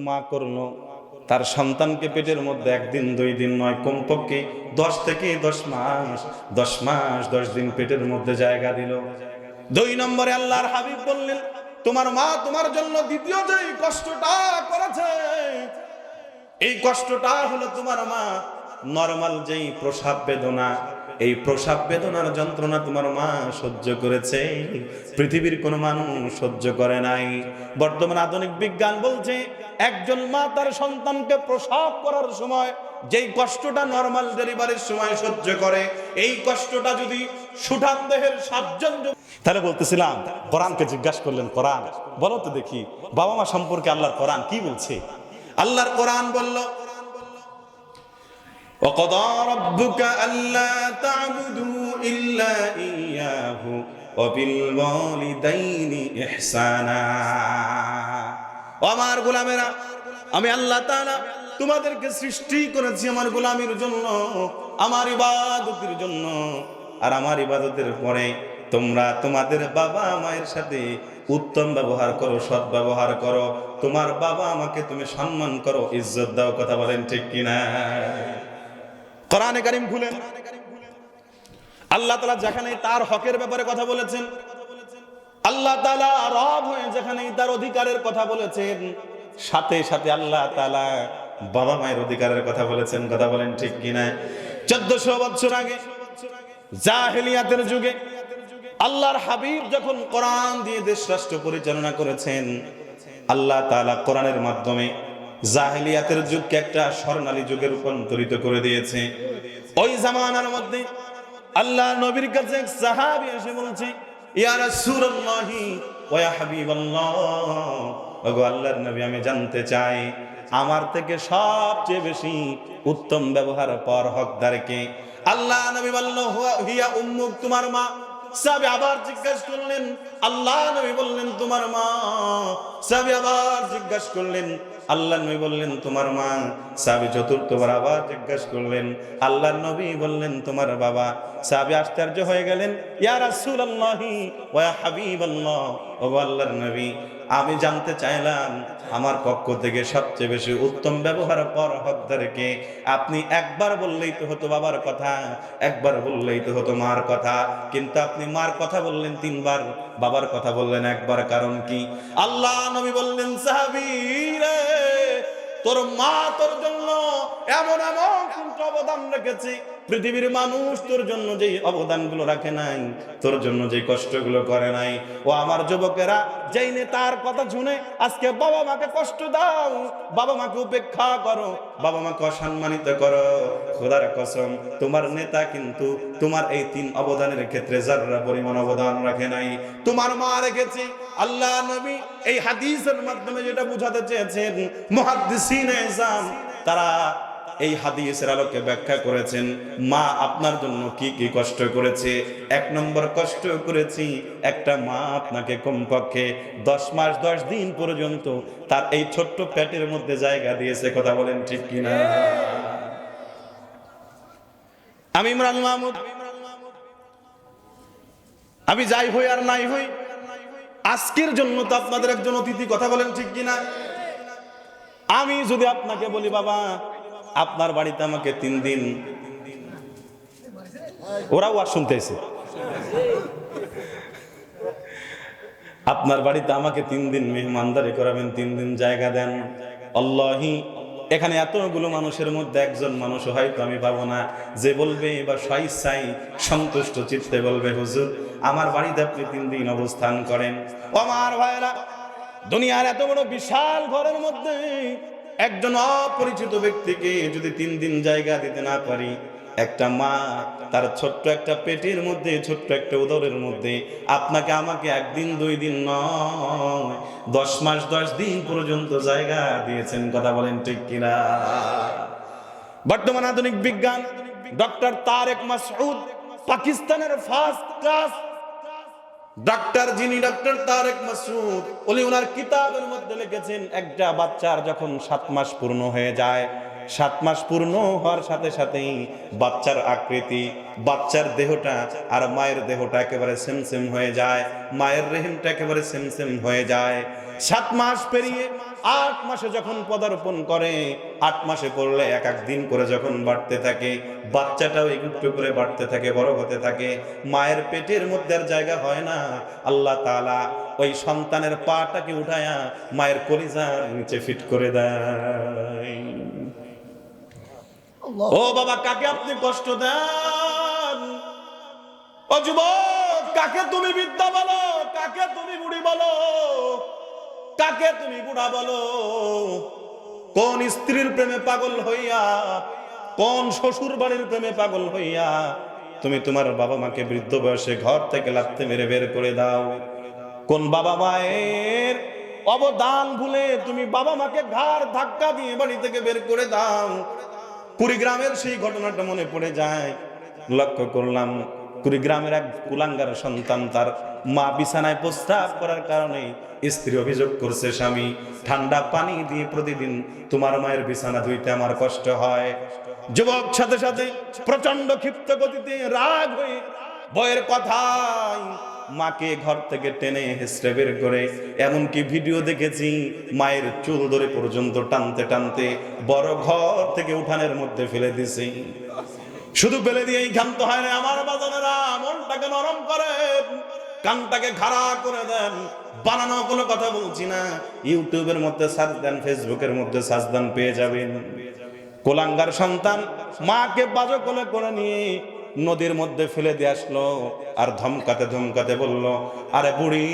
মা করলো তার সন্তানকে পেটের মধ্যে একদিন 2 দিন নয়, কমপক্ষে 10 থেকে 10 মাস 10 মাস 10 দিন পেটের মধ্যে জায়গা দিল। 2 নম্বরে আল্লাহর হাবিব বললেন, তোমার মা তোমার জন্য দ্বিতীয় যে কষ্টটা করেছে, এই কষ্টটা হলো তোমার মা নরমাল যেই প্রসব বেদনা, এই প্রসব বেদনার যন্ত্রণা তোমার মা সহ্য করেছে, পৃথিবীর কোনো মানুষ সহ্য করে নাই। বর্তমান আধুনিক বিজ্ঞান বলছে একজন মা তার সন্তানকে প্রসব করার সময় যেই কষ্টটা নরমাল ডেলিভারির সময় সহ্য করে, এই কষ্টটা যদি সুঠাম দেহের 7 জন, তাহলে বলতেছিলাম কোরআনকে জিজ্ঞাসা করলেন, কোরআন বলো তো দেখি বাবা মা সম্পর্কে আল্লাহর কোরআন কি বলছে। আল্লাহর কোরআন বলল, وَقَضَى رَبُّكَ أَلَّا تَعْبُدُوا إِلَّا إِيَّاهُ وَبِالْوَالِدَيْنِ إِحْسَانًا। আমার গোলামেরা, আমি আল্লাহ তাআলা তোমাদেরকে সৃষ্টি করেছি আমার গোলামির জন্য, আমার ইবাদতের জন্য। আর আমার ইবাদতের পরে তোমরা তোমাদের বাবা মায়ের সাথে উত্তম ব্যবহার করো, সৎ ব্যবহার করো। তোমার বাবা আমাকে তুমি সম্মান করো, ইজ্জত দাও। কথা বলেন ঠিক কিনা? কোরআনে কারীম খুলেন, আল্লাহ তাআলা যেখানে তার হকের ব্যাপারে কথা বলেছেন, আল্লাহ তাআলা রব হয়ে যেখানে তার অধিকারের কথা বলেছেন, সাথে সাথে আল্লাহ তাআলা বাবা মায়ের অধিকারের কথা বলেছেন। কথা বলেন ঠিক কিনা? 1400 বছর আগে জাহেলিয়াতের যুগে আল্লাহর হাবিব যখন কোরআন দিয়ে দেশ রাষ্ট্র পরিচালনা করেছেন, আল্লাহ তাআলা কোরআনের মাধ্যমে জাহেলিয়াতের যুগকে একটা স্বর্ণালী যুগে রূপান্তরিত করে দিয়েছে। ওই জামানার মধ্যে আল্লাহ নবীর কাছে এক সাহাবী এসে বলছে, ইয়া রাসূলুল্লাহি ওয়া ইয়া হাবিবাল্লাহ, ওগো আল্লাহর নবী, আমি জানতে চাই আমার থেকে সবচেয়ে বেশি উত্তম ব্যবহার পর হকদার কে? আল্লাহ নবী বলল, হিয়া উম্মুক, তোমার মা। সাহাবী আবার জিজ্ঞাসা করলেন, আল্লাহ নবী বললেন তোমার মা। সাহাবী আবার জিজ্ঞাসা করলেন, আল্লাহ নবী বললেন তোমার মা। সাহাবী চতুর্থবার আবার জিজ্ঞাসা করলেন, আল্লাহ নবী বললেন তোমার বাবা। সাহাবী আশ্চর্য হয়ে গেলেন, ইয়া রাসূলুল্লাহি ওয়া ইয়া হাবিবাল্লাহ, ওগো আল্লাহর নবী, আমি জানতে চাইলাম আমার পক্ষ থেকে সবচেয়ে বেশি উত্তম ব্যবহার পর হকদারকে। আপনি একবার বললেই তো হতো বাবার কথা, একবার বললেই তো হতো মার কথা, কিন্তু আপনি মার কথা বললেন 3 বার, বাবার কথা বললেন একবার, কারণ কি? আল্লাহ নবী বললেন, সাহাবী রে, তোর মা তোর জন্য এমন এমন অবদান রেখেছে, পৃথিবীর মানুষ তোর জন্য যে অবদানগুলো রাখে নাই, তোর জন্য যে কষ্টগুলো করে নাই। ও আমার যুবকেরা, যেই নেতার কথা শুনে আজকে বাবা মাকে কষ্ট দাও, বাবা মাকে উপেক্ষা করো, বাবা মাকে অসম্মানিত করো, খোদার কসম তোমার নেতা কিন্তু তোমার এই 3 অবদানের ক্ষেত্রে যারা পরিমাণ অবদান রাখে নাই, তোমার মা রেখেছে। আল্লাহ নবী এই হাদিসের মাধ্যমে যেটা বুঝাতে চেয়েছেন, মুহাদ্দিসিনে ইসলাম তারা এই হাদিসের আলোকে ব্যাখ্যা করেছেন, মা আপনার জন্য কি কি কষ্ট করেছে। 1 নম্বর কষ্ট করেছি, একটা মা আপনাকে কমপক্ষে 10 মাস 10 দিন পর্যন্ত তার এই ছোট্ট পেটের মধ্যে জায়গা দিয়েছে। কথা বলেন ঠিক কিনা? আমি ইমরান মাহমুদ, আমি যাই হই আর নাই হই, আজকের জন্য তো আপনাদের একজন অতিথি। কথা বলেন ঠিক কিনা? আমি যদি আপনাকে বলি, বাবা আপনার বাড়িতে আমাকে 3 দিন, ওরাও আর শুনতেছে, আপনার বাড়িতে আমাকে 3 দিন মেহমানদারি করাবেন, 3 দিন জায়গা দেন, আল্লাহি এখানে এতগুলো মানুষের মধ্যে একজন মানুষ হয়তো আমি পাবো না যে বলবে বা স্বইচ্ছাই সন্তুষ্ট চিত্তে বলবে, হুজুর আমার বাড়িতে আপনি 3 দিন অবস্থান করেন। আমার ভাইরা, দুনিয়ার এত বড় বিশাল ঘরের মধ্যে একজন অপরিচিত ব্যক্তিকে যদি 3 দিন জায়গা দিতে না পারি, একটা মা তার ছোট্ট একটা পেটের মধ্যে, ছোট্ট একটা উদরের মধ্যে আপনাকে আমাকে 1 দিন 2 দিন নয়, 10 মাস 10 দিন পর্যন্ত জায়গা দিয়েছেন। কথা বলেন ঠিক কিনা? বর্তমান আধুনিক বিজ্ঞান, ডক্টর তারেক মাসউদ, পাকিস্তানের ফার্স্ট ক্লাস ডাক্তার, যিনি ডক্টর তারেক মাসউদ, উনি ওনার কিতাবের মধ্যে লিখেছেন, একটা বাচ্চার যখন 7 মাস পূর্ণ হয়ে যায়, 7 মাস পূর্ণ হওয়ার সাথে সাথেই বাচ্চার আকৃতি, বাচ্চার দেহটা আর মায়ের দেহটা একেবারে সেম সেম হয়ে যায়, মায়ের রেহেমটা একেবারে সেম সেম হয়ে যায়। 7 মাস পেরিয়ে 8 মাসে যখন পদার্পণ করে, 8 মাসে পড়লে এক এক দিন করে যখন বাড়তে থাকে, বাচ্চাটাও একটু করে বাড়তে থাকে, বড় হতে থাকে। মায়ের পেটের মধ্যে আর জায়গা হয় না, আল্লাহ তাআলা ওই সন্তানের পাটাকে উঠায়া মায়ের কলিজার নিচে ফিট করে দেয়। ও বাবা, কাকে আপনি কষ্ট দেন? ও যুবক, কাকে তুমি বিদ্যা বলো? কাকে তুমি বুড়ি বলো? কাকে তুমি বুড়া বলো? কোন স্ত্রীর প্রেমে পাগল হইয়া, কোন শ্বশুর বাড়ির প্রেমে পাগল হইয়া তুমি তোমার বাবা মাকে বৃদ্ধ বয়সে ঘর থেকে লাথি মেরে বের করে দাও? কোন বাবা মায়ের অবদান ভুলে তুমি বাবা মাকে ঘাড় ধাক্কা দিয়ে বাড়ি থেকে বের করে দাও? কুড়িগ্রামের সেই ঘটনাটা মনে পড়ে যায়। লক্ষ্য করলাম কুড়িগ্রামের এক কুলাঙ্গার সন্তান, তার মা বিছানায় প্রস্রাব করার কারণে স্ত্রী অভিযোগ করছে, স্বামী ঠান্ডা পানি দিয়ে প্রতিদিন তোমার মায়ের বিছানা ধুইতে আমার কষ্ট হয়। যুবক সাথে সাথে প্রচন্ড ক্ষিপ্ত গতিতে রাগ হয়ে বইয়ের কথায় মাকে ঘর থেকে টেনে হেসড়ে বের করে, এমনকি ভিডিও দেখেছি মায়ের চুল ধরে পর্যন্ত টানতে টানতে বড় ঘর থেকে উঠানের মধ্যে ফেলে দিছে। শুধু ফেলে দিয়েই ক্ষান্ত হয় না আমার বাজানেরা, মনটাকে নরম করেন, কানটাকে খাড়া করে দেন। বানানো কোনো কথা বলছি না, ইউটিউবের মধ্যে সার্চ দেন, ফেসবুকের মধ্যে সার্চ দেন, পেয়ে যাবেন। কোলাঙ্গার সন্তান মাকে বাজো কোলে করে নিয়ে নদীর মধ্যে ফেলে দিয়ে আসলো, আর ধমকাতে ধমকাতে বলল, আরে বুড়ি,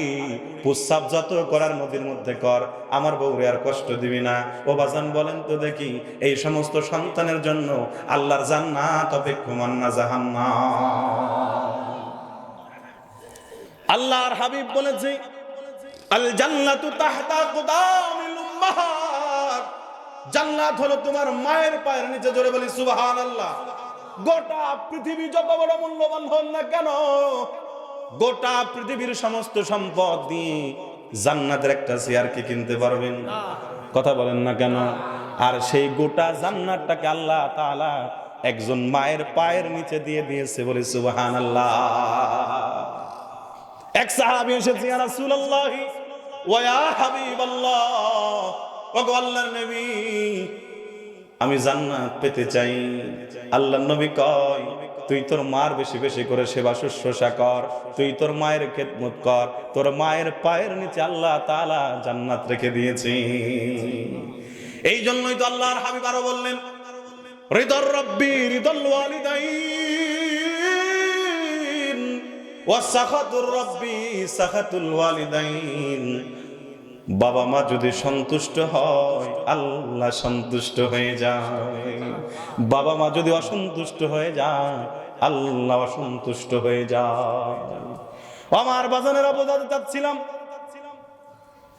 প্রস্রাব যত করার নদীর মধ্যে কর, আমার বউরে আর কষ্ট দিবি না। ও বাজান বলেন তো দেখি, এই সমস্ত সন্তানের জন্য আল্লাহর জান্নাত অপেক্ষমান না জাহান্নাম? আল্লাহর হাবিব বলেছে, আল জান্নাতু তাহতা কুদামিল উম্মাহাত, জান্নাত হলো তোমার মায়ের পায়ের নিচে। জোরে বলি সুবহানাল্লাহ। গোটা পৃথিবী যত বড় মূল্যবান হন না কেন, গোটা পৃথিবীর সমস্ত সম্পদ দিয়ে জান্নাতের একটা চেয়ার কি কিনতে পারবেন? কথা বলেন না কেন? আর সেই গোটা জান্নাতটাকে আল্লাহ তাআলা একজন মায়ের পায়ের নিচে দিয়ে দিয়েছে। বলি সুবহানাল্লাহ। এক সাহাবী এসেছে, ইয়া রাসূলুল্লাহ ওয়া ইয়া হাবিবাল্লাহ, ওগো আল্লাহর নবী, আমি জান্নাত পেতে চাই। আল্লাহর নবী কয়, তুই তোর মার বেশি বেশি করে সেবা শুশ্রূষা কর, তুই তোর মায়ের খেদমত কর, তোর মায়ের পায়ের নিচে আল্লাহ তাআলা জান্নাত রেখে দিয়েছে। এই জন্যই তো আল্লাহর হাবিব আরো বললেন, রিদার রাব্বি রিদাল ওয়ালিদাইন ওয়া সাখাতুর রাব্বি সাখাতুল ওয়ালিদাইন। বাবা মা যদি সন্তুষ্ট হয়, আল্লাহ সন্তুষ্ট হয়ে যায়। বাবা মা যদি অসন্তুষ্ট হয়ে যায়, আল্লাহ অসন্তুষ্ট হয়ে যায়। আমার বাজানেরা বোঝাতে চাচ্ছিলাম,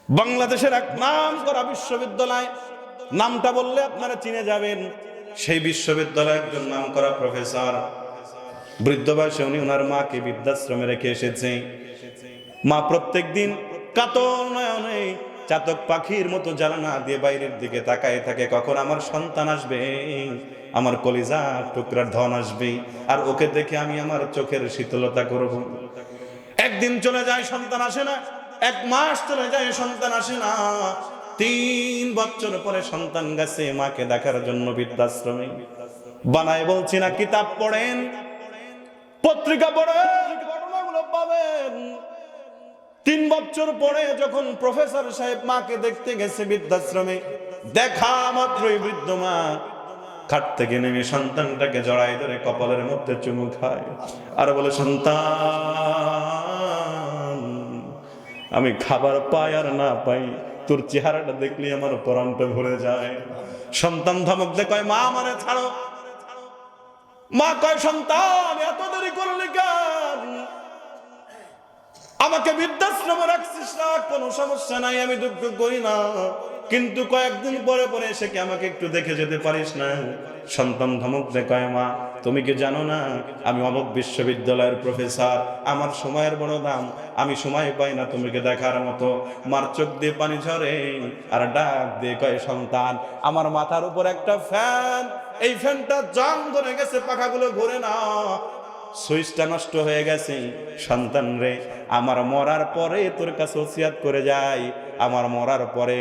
বাংলাদেশের এক নাম করা বিশ্ববিদ্যালয়, নামটা বললে আপনারা চিনে যাবেন। সেই বিশ্ববিদ্যালয়ে একজন নাম করা প্রফেসর, বৃদ্ধ বয়সে উনি ওনার মাকে বৃদ্ধাশ্রমে রেখে এসেছে। মা প্রত্যেক দিন কাতর নয়নে চাতক পাখির মতো জানালা দিয়ে বাইরের দিকে তাকায় থাকে, কখন আমার সন্তান আসবে, আমার কলিজার টুকরার ধন আসবে, আর ওকে দেখে আমি আমার চোখের শীতলতা করব। একদিন চলে যায়, সন্তান আসে না। 1 মাস চলে যায়, সন্তান আসে না। 3 বছর পরে সন্তান গেছে মাকে দেখার জন্য বৃদ্ধাশ্রমে। বানায় বলছি না, কিতাব পড়েন, পত্রিকা পড়েন, ঘটনাগুলো পাবেন। 3 বছর পরে যখন প্রফেসর সাহেব মাকে দেখতে গেছে বৃদ্ধাশ্রমে, দেখা মাত্রই বৃদ্ধ মা খাট থেকে নেমে সন্তানটাকে জড়াই ধরে কপালের মধ্যে চুমু খায় আর বলে, সন্তান, আমি খাবার পাই আর না পাই, তোর চেহারাটা দেখলে আমার প্রাণটা ভরে যায়। সন্তান ধমক দিয়ে কয়, মা আমারে ছাড়ো। মা কয়, সন্তান এত দেরি করলি কেন? আমাকে বৃদ্ধাশ্রমে রাখছিস না, কোনো সমস্যা নাই, আমি দুঃখ করি না, কিন্তু কয়েকদিন পরে পরে এসে কি আমাকে একটু দেখে যেতে পারিস না? সন্তান ধমক দিয়ে কয়, মা তুমি কি জানো না আমি অমুক বিশ্ববিদ্যালয়ের প্রফেসর, আমার সময়ের বড় দাম, আমি সময় পাই না তোমাকে দেখার মতো। মার চোখ দিয়ে পানি ঝরে আর ডাক দিয়ে কয়, সন্তান, আমার মাথার উপর একটা ফ্যান, এই ফ্যানটা জং ধরে গেছে, পাখাগুলো ঘুরে না, সুইচটা নষ্ট হয়ে গেছে। সন্তান রে, আমার মরার পরে তোর কাছে ওসিয়াত করে যাই, আমার মরার পরে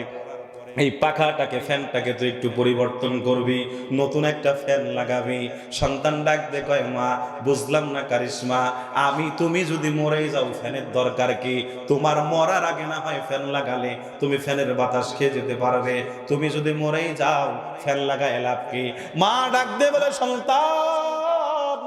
এই পাখাটাকে ফ্যানটাকে তুই একটু পরিবর্তন করবি, নতুন একটা ফ্যান লাগাবি। সন্তান ডাক দে কয় মা বুঝলাম না কারিশমা, তুমি যদি মরেই যাও ফ্যানের দরকার কি? তোমার মরার আগে না হয় ফ্যান লাগালে তুমি ফ্যানের বাতাস খেয়ে যেতে পারবে, তুমি যদি মরেই যাও ফ্যান লাগায় লাভ কি? মা ডাক দে বলে সন্তান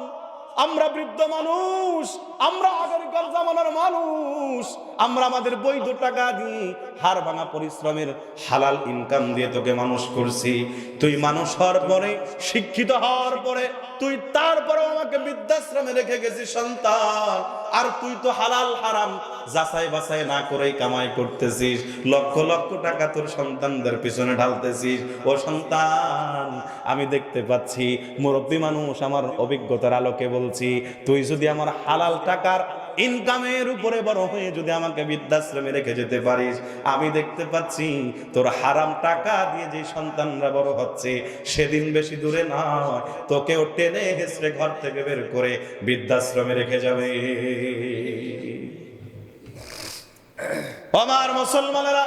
আমরা বৃদ্ধ মানুষ, আমরা আগেরকার জামানার মানুষ, আমরা আমাদের বৈধ টাকা দিয়ে হাড় ভাঙা পরিশ্রমের হালাল ইনকাম দিয়ে তোকে মানুষ করছি। তুই মানুষ হওয়ার পরে, শিক্ষিত হওয়ার পরে তুই তারপরেও আমাকে বৃদ্ধাশ্রমে রেখে গেছিস সন্তান। আর তুই তো হালাল হারাম যাচাই বাছাই না করেই কামাই করতেছিস, লক্ষ লক্ষ টাকা তোর সন্তানদের পিছনে ঢালতেছিস। ও সন্তান আমি দেখতে পাচ্ছি, মুরব্বী মানুষ আমার অভিজ্ঞতার আলোকে বলছি, তুই যদি আমার হালাল টাকার ইনকামের উপরে বড় হয়ে যদি আমাকে বৃদ্ধাশ্রমে রেখে যেতে পারিস, আমি দেখতে পাচ্ছি তোর হারাম টাকা দিয়ে যে সন্তানরা বড় হচ্ছে সেদিন বেশি দূরে নয়, তোকেও টেনে হেসড়ে ঘর থেকে বের করে বৃদ্ধাশ্রমে রেখে যাবে। আমার মুসলমানেরা,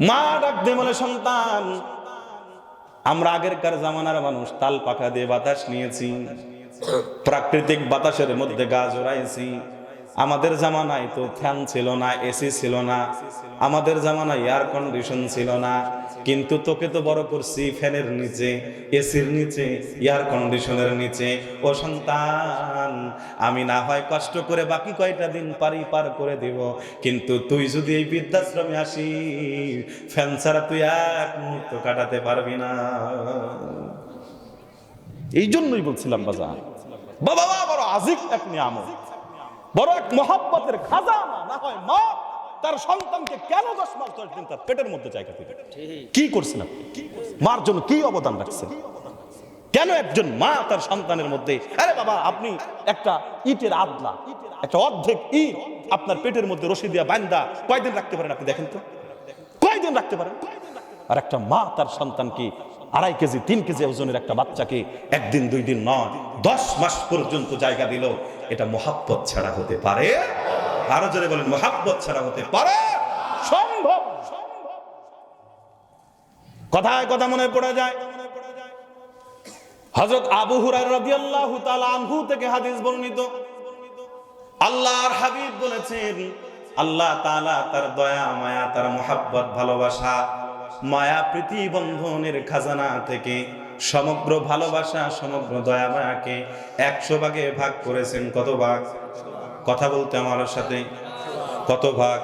মা ডাক দিয়ে বলে সন্তান আমরা আগেরকার জামানার মানুষ তাল পাখা দিয়ে বাতাস নিয়েছি, প্রাকৃতিক বাতাসের মধ্যে গা জড়াইছি। আমাদের জামানায় তো ফ্যান ছিল না, এসি ছিল না, আমাদের জামানায় এয়ার কন্ডিশন ছিল না, কিন্তু তোকে তো বড় করছি ফ্যানের নিচে, এসির নিচে, এয়ার কন্ডিশনের নিচে। ও সন্তান আমি না হয় কষ্ট করে বাকি কয়টা দিন পার করে দেব, কিন্তু তুই যদি এই বৃদ্ধাশ্রমে আসিস ফ্যান ছাড়া তুই এক মুহূর্ত কাটাতে পারবি না। এই জন্যই বলছিলাম বাজার বাবা বড় আজিব এক নিয়ামত, বড় এক মহব্বতের খাজানা। না হয় মা তার সন্তানকে কেন 10 মাস 10 দিন তার পেটের মধ্যে জায়গা দিবে? কি করছেন আপনি? মার জন্য কি অবদান রাখছেন? কেন একজন মা তার সন্তানের মধ্যে, আরে বাবা আপনি একটা ইটের আদলা, একটা অর্ধেক ইট আপনার পেটের মধ্যে রশি দিয়া বান্দা কয়দিন রাখতে পারেন? আপনি দেখেন তো কয়দিন রাখতে পারেন? আর একটা মা তার সন্তানকে 2.5 কেজি 3 কেজি ওজনের একটা বাচ্চাকে 1 দিন 2 দিন নয় 10 মাস পর্যন্ত জায়গা দিল, এটা মহাব্বত ছাড়া হতে পারে? আরো জোরে বলেন, মহাব্বত ছাড়া হতে পারে? সম্ভব। কথায় কথা মনে পড়ে যায়, হযরত আবু হুরায়রা রাদিয়াল্লাহু তাআলা আনহু থেকে হাদিস বর্ণিত, আল্লাহর হাবিব বলেছেন আল্লাহ তাআলা তার দয়া মায়া, তার মহাব্বত ভালোবাসা, মায়া প্রীতি বন্ধনের খাজানা থেকে সমগ্র ভালোবাসা, সমগ্র দয়া মায়াকে 100 ভাগে ভাগ করেছেন। কত ভাগ? কথা বলতে আমার সাথে, কত ভাগ?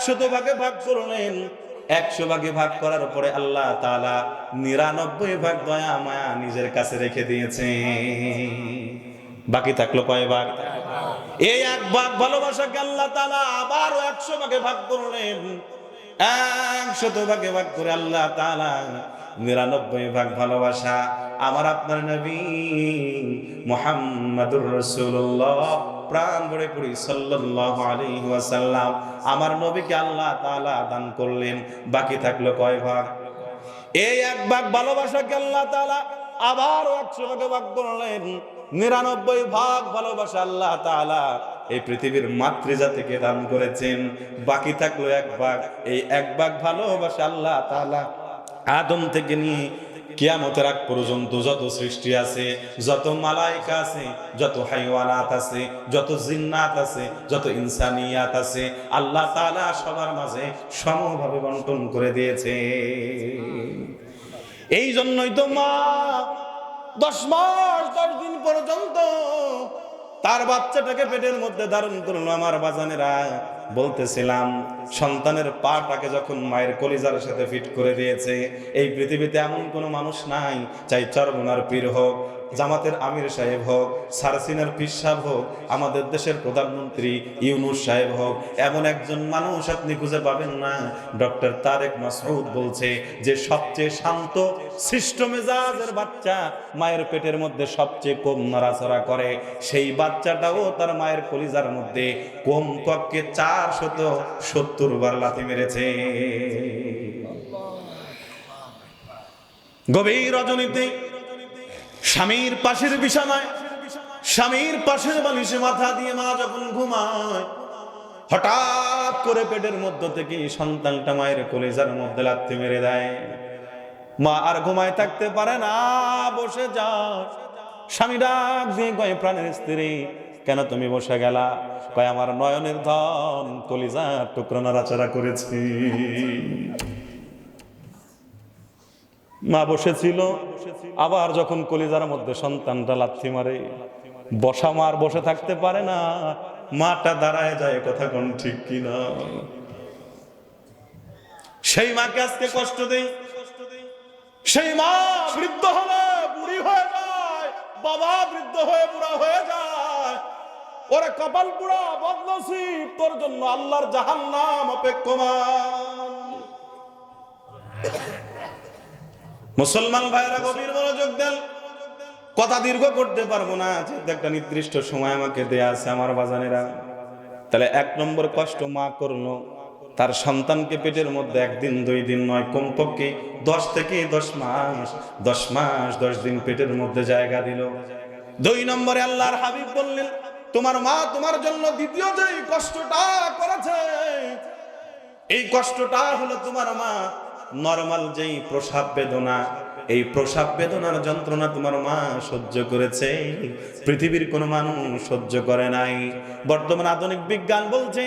100 ভাগে ভাগ করলেন। 100 ভাগে ভাগ করার পরে আল্লাহ তাআলা 99 ভাগ দয়া মায়া নিজের কাছে রেখে দিয়েছে। বাকি থাকলো কয় ভাগ? এই 1 ভাগ ভালোবাসাকে আল্লাহ তাআলা আবারও 100 ভাগে ভাগ করলেন। 100 ভাগে ভাগ করে আল্লাহ তাআলা 99 ভাগ ভালোবাসা আমার আপনার নবী মুহাম্মাদুর রাসূলুল্লাহ প্রাণ ভরে পড়ি সাল্লাল্লাহু আলাইহি ওয়াসাল্লাম আমার নবীকে আল্লাহ তাআলা দান করলেন। বাকি থাকলো কয় ভাগ? এই 1 ভাগ ভালোবাসাকে আল্লাহ তাআলা আবারও 100 ভাগে ভাগ করলেন। 99 ভাগ ভালোবাসা আল্লাহ তাআলা এই পৃথিবীর মাতৃজাতিকে দান করেছেন। বাকি থাকলো 1 ভাগ। এই 1 ভাগ ভালোবাসা আল্লাহ তাআলা আদম থেকে নিয়ে কিয়ামতের আগ পর্যন্ত যত সৃষ্টি আছে, যত মালায়েকা আছে, যত হাইওয়ানাত আছে, যত জিন্নাত আছে, যত ইনসানিয়াত আছে, আল্লাহ তাআলা সবার মাঝে সমভাবে বন্টন করে দিয়েছে। এই জন্যই তো মা 10 মাস 10 দিন পর্যন্ত তার বাচ্চাটাকে পেটের মধ্যে ধারণ করলো। আমার বাজানেরা বলতেছিলাম, সন্তানের পাটাকে যখন মায়ের কলিজার সাথে ফিট করে দিয়েছে, এই পৃথিবীতে এমন কোনো মানুষ নাই, চাই চরমনার পীর হোক, জামাতের আমির সাহেব হোক, সারসিনার পীর সাহেব হোক, আমাদের দেশের প্রধানমন্ত্রী ইউনূস সাহেব হোক, এমন একজন মানুষ আপনি খুঁজে পাবেন না। ডক্টর তারেক মাসউদ বলছে যে সবচেয়ে শান্ত সৃষ্ট মেজাজের বাচ্চা মায়ের পেটের মধ্যে সবচেয়ে কম নড়াচড়া করে, সেই বাচ্চাটাও তার মায়ের কলিজার মধ্যে কমপক্ষে 470 বার লাথি মেরেছে। গভীর রজনীতে স্বামীর পাশের বিছানায়, স্বামীর পাশের বালিশে মাথা দিয়ে মা যখন ঘুমায়, হঠাৎ করে পেটের মধ্য থেকে সন্তানটা মায়ের কলিজার মধ্যে লাথি মেরে দেয়। মা আর ঘুমায় থাকতে পারে না, বসে যায়। স্বামী ডাক দিয়ে কয়, প্রাণের স্ত্রী কেন তুমি বসে গেলা? কয়, আমার নয়নের ধন কলিজার টুকরো নাড়াচাড়া করেছি। মা বসেছিল, আবার যখন কলিজার মধ্যে সন্তানটা লাথি মারে, বসা মার বসে থাকতে পারে না, মাটা দাঁড়ায় যায়। কথা কোন ঠিক কিনা? সেই মাকে আজকে কষ্ট দেই। সেই মা বৃদ্ধ হলে বুড়ি হয়ে যায়, বাবা বৃদ্ধ হয়ে বুড়া হয়ে যায়। ওরে কপাল পুরা বদনসিব, তোর জন্য আল্লাহর জাহান্নাম অপেক্ষমান। মুসলমান ভাইরা গভীর মনোযোগ দেন। কথা দীর্ঘ করতে পারবো না, যেহেতু একটা নির্দিষ্ট সময় আমাকে দেয়া আছে আমার বাজানেরা। তাহলে 1 নম্বর কষ্ট মা করলো, তার সন্তানকে পেটের মধ্যে 1 দিন 2 দিন নয়, কমপক্ষে 10 থেকে 10 মাস 10 দিন পেটের মধ্যে জায়গা দিল। 2 নম্বরে আল্লাহর হাবিব বললেন, তোমার মা তোমার জন্য দ্বিতীয় যে কষ্টটা করেছে, এই কষ্টটা হলো তোমার মা নরমাল যেই প্রসাব বেদনা, এই প্রসাব বেদনার যন্ত্রণা তোমার মা সহ্য করেছে, পৃথিবীর কোনো মানুষ সহ্য করে নাই। বর্তমান আধুনিক বিজ্ঞান বলছে,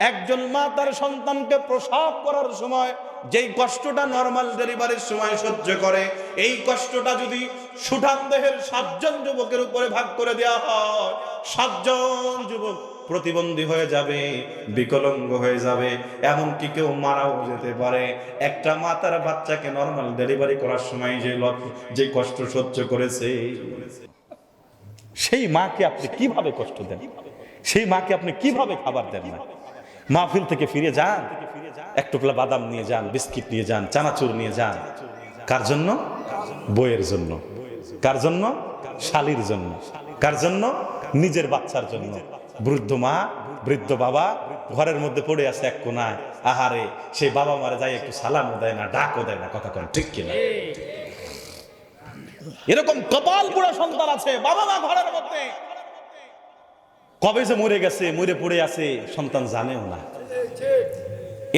একজন মা তার সন্তানকে প্রসব করার সময় যেই কষ্টটা নরমাল ডেলিভারির সময় সহ্য করে, এই কষ্টটা যদি সুঠাম দেহের 7 জন যুবকের উপরে ভাগ করে দেওয়া হয়, 7 জন যুবক প্রতিবন্ধী হয়ে যাবে, বিকলাঙ্গ হয়ে যাবে, এমনকি কেউ মারাও যেতে পারে। একটা মা তার বাচ্চাকে নরমাল ডেলিভারি করার সময় যে কষ্ট সহ্য করেছে, সেই মাকে আপনি কিভাবে কষ্ট দেন? সেই মাকে আপনি কিভাবে খাবার দেন না? মাহফিল থেকে ফিরে যান, এক টুকরা বাদাম নিয়ে যান, বিস্কিট নিয়ে যান, চানাচুর নিয়ে যান। কার জন্য? বইয়ের জন্য। কার জন্য? শালির জন্য। কার জন্য? নিজের বাচ্চার জন্য। বৃদ্ধ মা, বৃদ্ধ বাবা ঘরের মধ্যে পড়ে আছে এক কোনায়, আহারে সেই বাবা মারে যায় একটু সালামও দেয় না, ডাকও দেয় না। কথা কোন ঠিক কিনা? এরকম কপাল পুরা সন্তান আছে, বাবা মা ঘরের মধ্যে কবে যে মরে গেছে, মরে পড়ে আছে, সন্তান জানেও না।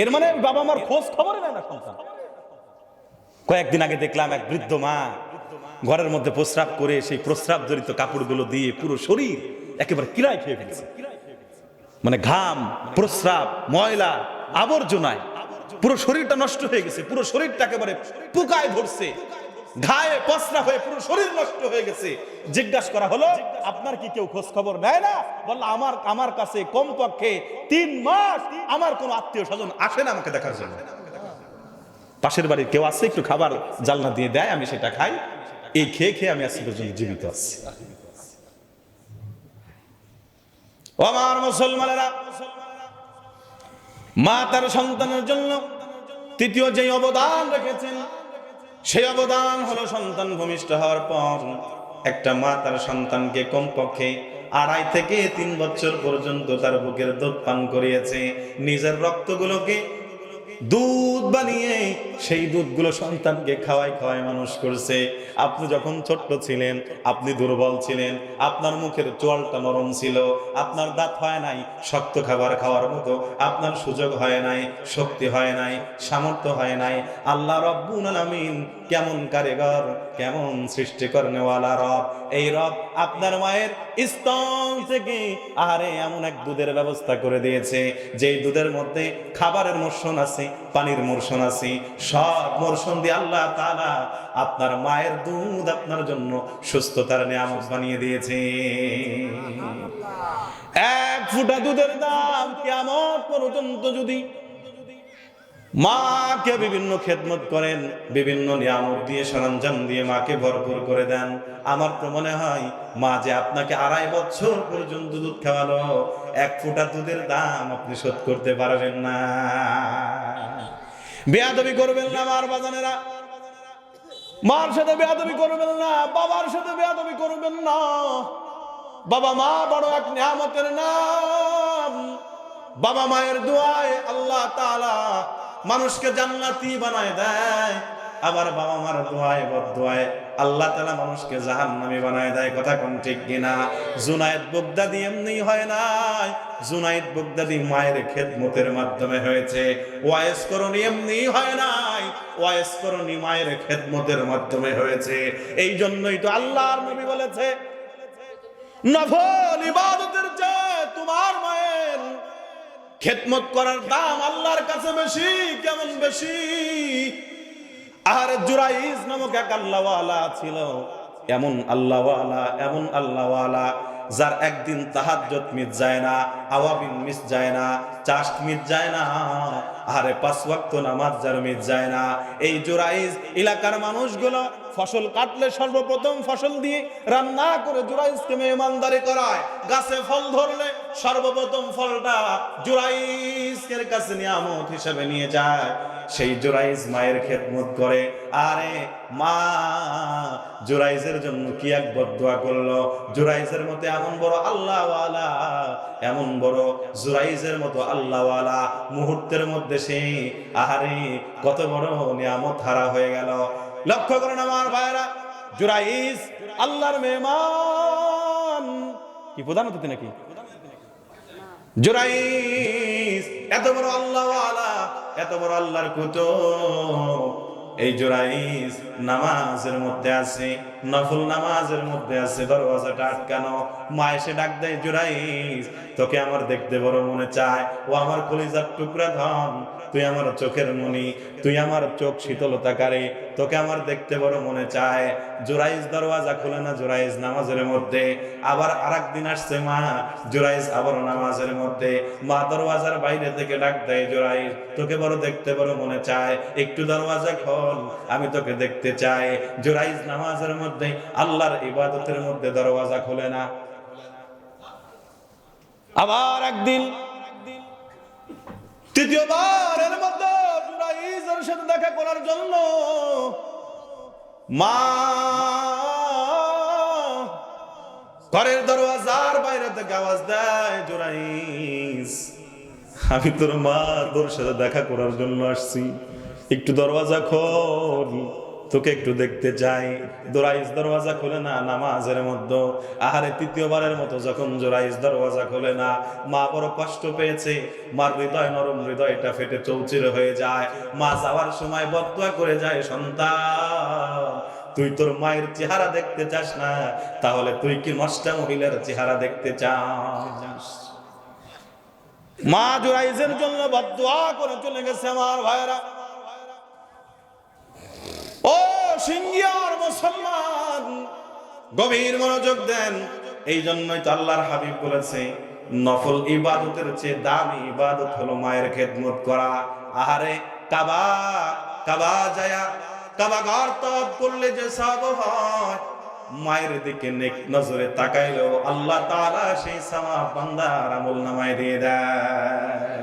এর মানে বাবা মার খোঁজ খবরই নেয় না সন্তান। কয়েকদিন আগে দেখলাম এক বৃদ্ধ মা ঘরের মধ্যে প্রস্রাব করে সেই প্রস্রাব জড়িত কাপড়গুলো দিয়ে পুরো শরীর একেবারে কিরায় খেয়ে ফেলছে। মানে ঘাম, প্রস্রাব, ময়লা, আবর্জনায় পুরো শরীরটা নষ্ট হয়ে গেছে, পুরো শরীরটা একেবারে পোকায় ধরছে, ঘায়ে পচরা হয়ে পুরো শরীর নষ্ট হয়ে গেছে। জিজ্ঞাসা করা হলো, আপনার কি কেউ খোঁজ খবর নেয় না? বলল, আমার কাছে কমপক্ষে 3 মাস আমার কোন আত্মীয় স্বজন আসে না আমাকে দেখার জন্য। পাশের বাড়ির কেউ আছে, একটু খাবার জালনা দিয়ে দেয়, আমি সেটা খাই, এই খেয়ে খেয়ে আমি আজকে পর্যন্ত জীবিত আছি। ও আমার মুসলমানেরা, মা তার সন্তানের জন্য তৃতীয় যে অবদান রেখেছেন, সেই অবদান হলো সন্তান ভূমিষ্ঠ হওয়ার পর একটা মা তার সন্তানকে কমপক্ষে 2.5 থেকে 3 বছর পর্যন্ত তার বুকের দুধ পান করিয়েছে। নিজের রক্তগুলোকে দুধ বানিয়ে সেই দুধগুলো সন্তানকে খাওয়াই মানুষ করছে। আপনি যখন ছোট্ট ছিলেন, আপনি দুর্বল ছিলেন, আপনার মুখের চোয়ালটা নরম ছিল, আপনার দাঁত হয় নাই শক্ত খাবার খাওয়ার মতো, আপনার সুযোগ হয় নাই, শক্তি হয় নাই, সামর্থ্য হয় নাই। আল্লাহ রব্বুল আলামিন কেমন কারিগর, কেমন সৃষ্টি করনেওয়ালা রব। এই রব আপনার মায়ের স্তন থেকে আহারে এমন এক দুধের ব্যবস্থা করে দিয়েছে, যেই দুধের মধ্যে খাবারের মোশন আছে, পানির মোশন আছে, সব মোশন দিয়ে আল্লাহ তাআলা আপনার মায়ের দুধ আপনার জন্য সুস্থতার নিয়ামত বানিয়ে দিয়েছে। 1 ফুটা দুধের দাম কিয়ামত পর্যন্ত যদি মাকে বিভিন্ন খেদমত করেন, বিভিন্ন নিয়ামত দিয়ে, সরঞ্জাম দিয়ে মাকে ভরপুর করে দেন, আমার তো মনে হয় মা যে আপনাকে 2.5 বছর পর্যন্ত দুধ খাওয়ালো, 1 ফুটা দুধের দাম আপনি শোধ করতে পারবেন না। বেয়াদবি করবেন না আমার বাজানেরা, মার সাথে বেয়াদবি করবেন না, বাবার সাথে বেয়াদবি করবেন না। বাবা মা বড় এক নিয়ামতের নাম। বাবা মায়ের দোয়ায় আল্লাহ তাআলা মানুষকে জান্নাতি বানায় দেয়। আবার বাবা মার দোয়ায় বদদোয়ায় আল্লাহ তাআলা মানুষকে জাহান্নামী বানায় দেয়। কথা কোন ঠিক কিনা? জুনায়েদ বাগদাদি এমনি হয় নাই, জুনায়েদ বাগদাদি মায়ের খেদমতের মাধ্যমে হয়েছে। ওয়াইস করণী এমনি হয় নাই, ওয়াইস করণী মায়ের খেদমতের মাধ্যমে হয়েছে। এই জন্যই তো আল্লাহর নবী বলেছে, নফল ইবাদতের চেয়ে তোমার মায়ের খেদমত করার দাম আল্লাহর কাছে বেশি। কেমন বেশি? আর জুরাইজ নামক এক আল্লাহওয়ালা ছিল, এমন আল্লাহওয়ালা, এমন আল্লাহওয়ালা যার একদিন তাহাজ্জুদ মিস যায় না, আওয়াবিন মিস যায় না, চাশত মিস যায় না, আরে 5 ওয়াক্ত নামাজ যার মিস যায় না। এই জুরাইজ এলাকার মানুষগুলো ফসল কাটলে সর্বপ্রথম ফসল দিয়ে রান্না করে জুরাইজকে মেহমানদারি করায়। গাছে ফল ধরলে সর্বপ্রথম ফলটা জুরাইজের কাছে নিয়ামত হিসেবে নিয়ে যায়। সেই জুরাইজ মায়ের খেদমত করে। আরে মা জুরাইজের জন্য কি এক বদদোয়া করলো। জুরাইজের মতো এমন বড় আল্লাহওয়ালা, এমন বড় জুরাইজের মতো আল্লাহওয়ালা মুহূর্তের মধ্যে সেই আহারে কত বড় নিয়ামত হারা হয়ে গেল। লক্ষ্য করেন আমার ভাইরা, জুরাইজ আল্লাহর মেহমান। কি প্রধান অতিথি নাকি? জুরাইজ এত বড় আল্লাহওয়ালা, এত বড় আল্লাহর কুতুব। এই জুরাইজ নামাজের মধ্যে আছে, নফল নামাজের মধ্যে আছে, দরওয়াজাটা আটকানো। মা এসে ডাক দেয়, জুরাইজ তোকে আমার দেখতে বড় মনে চায়। ও আমার কলিজার টুকরা ধন, তুই আমার চোখের মনি, তুই আমার চোখ শীতলতাকারী, তোকে আমার দেখতে বড় মনে চায়। জুরাইজ দরওয়াজা খুলে না, জুরাইজ নামাজের মধ্যে। আবার আরেকদিন আসছে মা, জুরাইজ আবার নামাজের মধ্যে। মা দরওয়াজার বাইরে থেকে ডাক দেয়, জুরাইজ তোকে বড় দেখতে বড় মনে চায়, একটু দরওয়াজা খোল, আমি তোকে দেখতে চাই। জুরাইজ নামাজের মধ্যে, আল্লাহর ইবাদতের মধ্যে দরওয়াজা খুলে না। আবার একদিন তৃতীয়বারের মধ্যে জুরাইজের সাথে দেখা করার জন্য মা ঘরের দরওয়াজার বাইরে থেকে আওয়াজ দেয়, জুরাইজ আমি তোর মা, তোর সাথে দেখা করার জন্য আসছি, একটু দরওয়াজা খোল, তোকে একটু দেখতে চাই। জুরাইজ দরওয়াজা খুলে না নামাজের মধ্যে। আহারে তৃতীয়বারের মতো যখন জুরাইজ দরওয়াজা খুলে না, মা বড় কষ্ট পেয়েছে। মার হৃদয়, নরম হৃদয়টা ফেটে চৌচির হয়ে যায়। মা যাওয়ার সময় বদদোয়া করে যায়, সন্তান তুই তোর মায়ের চেহারা দেখতে চাস না, তাহলে তুই কি নষ্টা মহিলার চেহারা দেখতে চাস? মা জুরাইজের জন্য বদদোয়া করে চলে গেছে। আমার ভাইরা, ও সিঙ্গিয়ার মুসলমান, গভীর মনোযোগ দেন। এই জন্যই তো আল্লাহর হাবিব বলেছে, নফল ইবাদতের চেয়ে দামি ইবাদত হলো মায়ের খেদমত করা। আহারে কাবা যায়া কাবা ঘর তওয়াফ করলে যে সওয়াব হয়, মায়ের দিকে নেক নজরে তাকাইলো আল্লাহ তাআলা সেই সওয়াব বান্দার আমলনামায় দিয়ে দেয়।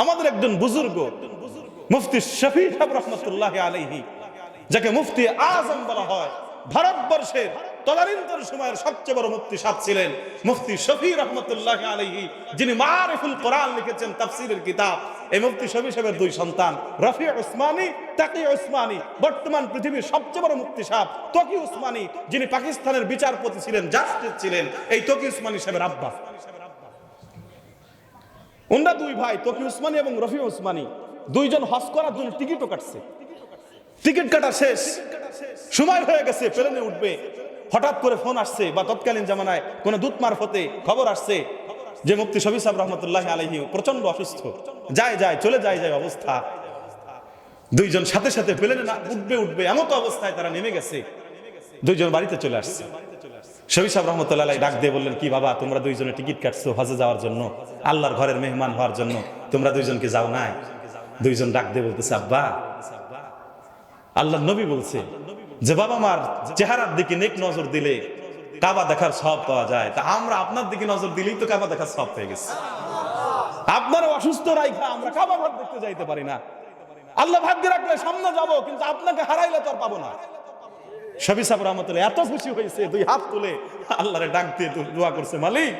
আমাদের একজন বুজুর্গ মুফতি শফি সাহেব রহমতুল্লাহি আলাইহি, যাকে মুফতি আজম বলা হয়, ভারতবর্ষের তদানীন্তন সময়ের সবচেয়ে বড় মুফতি সাহেব ছিলেন মুফতি শফি রহমতুল্লাহি আলাইহি, যিনি মারিফুল কোরআন লিখেছেন, তাফসীরের কিতাব। এই মুফতি শফি সাহেবের 2 সন্তান, রফি উসমানী, তাকি উসমানী। বর্তমান পৃথিবীর সবচেয়ে বড় মুফতি সাহেব তকি উসমানী, যিনি পাকিস্তানের বিচারপতি ছিলেন, জাস্টিস ছিলেন, এই তকি উসমানী সাহেবের আব্বা। ওনারা 2 ভাই, তকি উসমানী এবং রফি উসমানী, 2 জন হজ করার জন্য টিকিটও কাটছে। টিকিট কাটা শেষ, সময় হয়ে গেছে, প্লেনে উঠবে। হঠাৎ করে ফোন আসছে, বা তৎকালীন জামানায় কোন দূত মারফতে খবর আসছে যে মুফতি শফি সাহেব রহমতুল্লাহি আলাইহি প্রচন্ড অসুস্থ, চলে যায় অবস্থা। 2 জন সাথে সাথে প্লেনে না উঠবে এমন তো অবস্থায় তারা নেমে গেছে। 2 জন বাড়িতে চলে আসছে। শফি সাহেব রহমতুল্লাহি আলাইহি ডাক দিয়ে বললেন, কি বাবা, তোমরা 2 জনে টিকিট কাটছো হজে যাওয়ার জন্য, আল্লাহর ঘরের মেহমান হওয়ার জন্য, তোমরা 2 জনকে যাও নাই? 2 জন ডাক দিয়ে বলতেছে, আব্বা, আল্লাহর নবী বলছে যে বাবা মার চেহারার দিকে নেক নজর দিলে কাবা দেখার সওয়াব পাওয়া যায়। তা আমরা আপনার দিকে নজর দিলেই তো কাবা দেখার সওয়াব পেয়ে গেছি। আপনার অসুস্থ রাইখা আমরা কাবা ঘর দেখতে যাইতে পারি না। আল্লাহ ভাগ্যে রাখলে সামনে যাব, কিন্তু আপনাকে হারাইলে তো আর পাবো না। শফি সাহেব রহমতুল্লাহ এত খুশি হয়েছে, 2 হাত তুলে আল্লাহরে ডাক দিয়ে দোয়া করছে, মালিক,